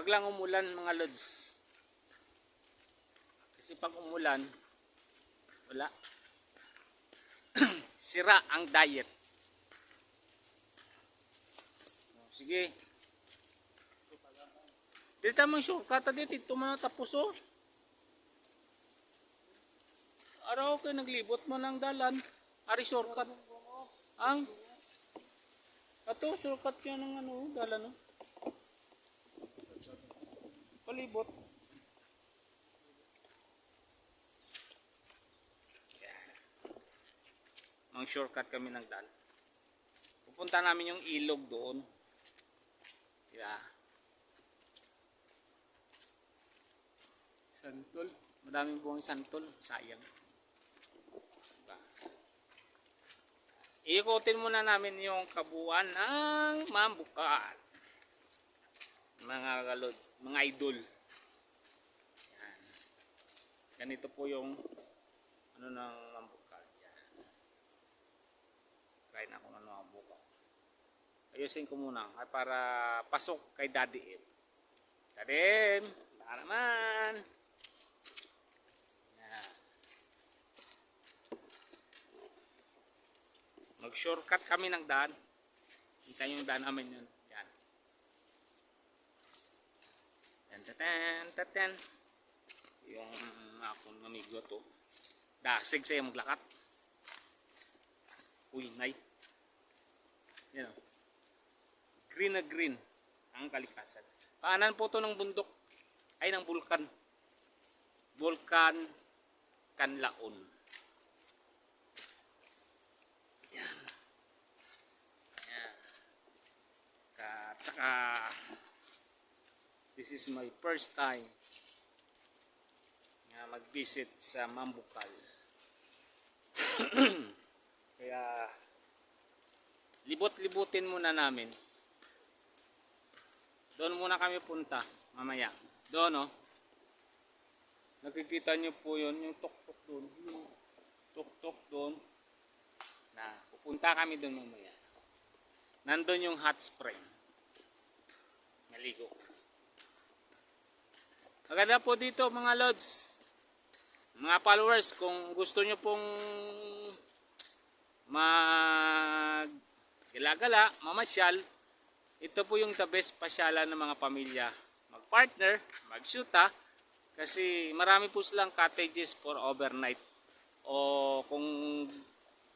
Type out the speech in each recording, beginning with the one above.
Wag lang umulan mga lods. Kasi pag umulan, wala. Sira ang diet. Sige. Dito mo shortcut dito mo na tapos oh. Araw kayo naglibot mo ng dalan. Ari shortcut. Ang ato shortcut yan ng ano, dalan no. Palibot. Mang shortcut kami ng daan. Pupunta namin yung ilog doon. Yeah. Santol. Madaming buwang santol. Sayang. Diba? Iikutin muna namin yung kabuuan ng Mambukat. Mga kalods, mga idol. Yan. Ganito po yung ano ng Mambukat. Yan. Kain ako ng Mambukat. Ayusin ko muna para pasok kay Daddy M. Daddy M, baka naman. Mag-shortcut kami ng daan. Hintayin yung daan namin yun. Yan. Tan. Yung akong amigo to. Dasig sa'yo maglakat. Uy, nay. Yan o. Green na green. Ang kalikasan. Paanan po to ng bundok. Ay, ng bulkan. Bulkan Kanlaon. Tsaka this is my first time na mag-visit sa Mambukal. Kaya libot-libutin muna namin. Doon muna kami punta mamaya. Doon oh. Nakikita nyo po yun, yung tuk-tuk doon. Yung tuk-tuk doon. Na pupunta kami doon mamaya. Nandun yung hot spring. Maligo. Maganda po dito mga lods, mga followers, kung gusto nyo pong mag-gala-gala, mamasyal, ito po yung the best pasyalan ng mga pamilya. Mag-partner, mag-shoota, kasi marami po silang cottages for overnight. O kung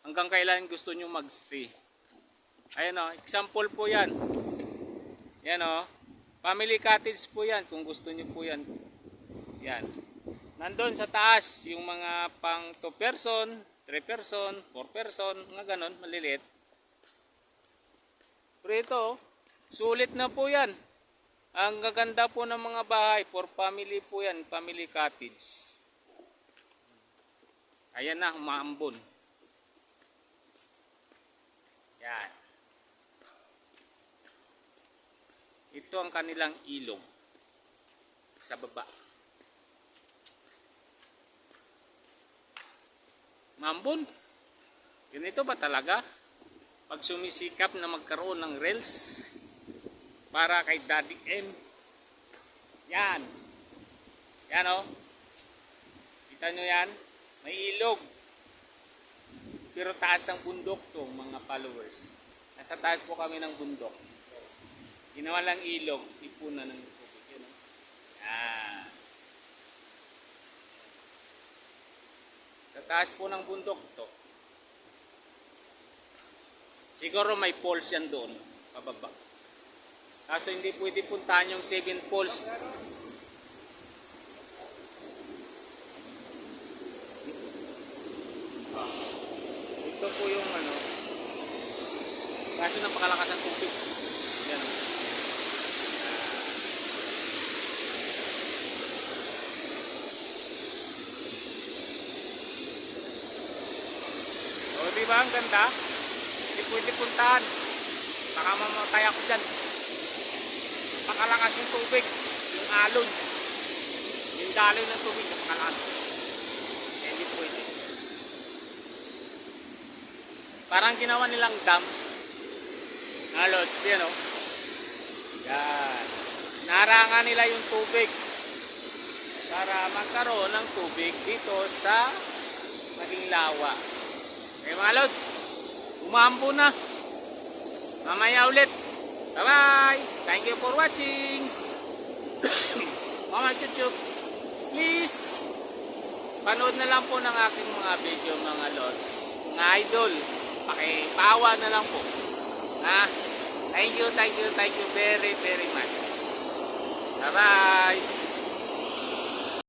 hanggang kailan gusto nyo mag-stay. Ayan o, example po yan. Yan o. Family cottage po yan kung gusto nyo po yan. Yan. Nandun sa taas yung mga pang 2 person, 3 person, 4 person, mga ganon, maliliit. Pero ito, sulit na po yan. Ang gaganda po ng mga bahay, for family po yan, family cottage. Ayan na, umaambon. Yan. Ito ang kanilang ilog sa baba. Mambon. Ganito ba talaga? Pag sumisikap na magkaroon ng reels para kay Daddy M. Yan. Yan o. Kita nyo yan? May ilog. Pero taas ng bundok to mga followers. Nasa taas po kami ng bundok. Ginawa lang ilog, ipunan ng tubig. Yan. Yan. Sa taas po ng bundok to. Siguro may falls yan doon, pababa. Kaso hindi pwede puntahan yung 7 falls. Ito po yung ano. Kaso napakalakas ang tubig. Yan. Diba ang ganda? Hindi pwede puntahan. Baka mamatay ako dyan. Napakalakas yung tubig. Yung alon. Yung daloy ng tubig. Napakalakas. Eh, hindi pwede. Parang ginawa nilang dam. Lods, yan o. Yan. narangan nila yung tubig para magkaroon ng tubig dito sa maging lawa. Okay mga lods, umambo na. Mamaya ulit. Bye bye. Thank you for watching. Mama Chuchup, please panood na lang po ng aking mga video mga lods, mga idol. Pakipawa na lang po. Thank you very much. Bye bye.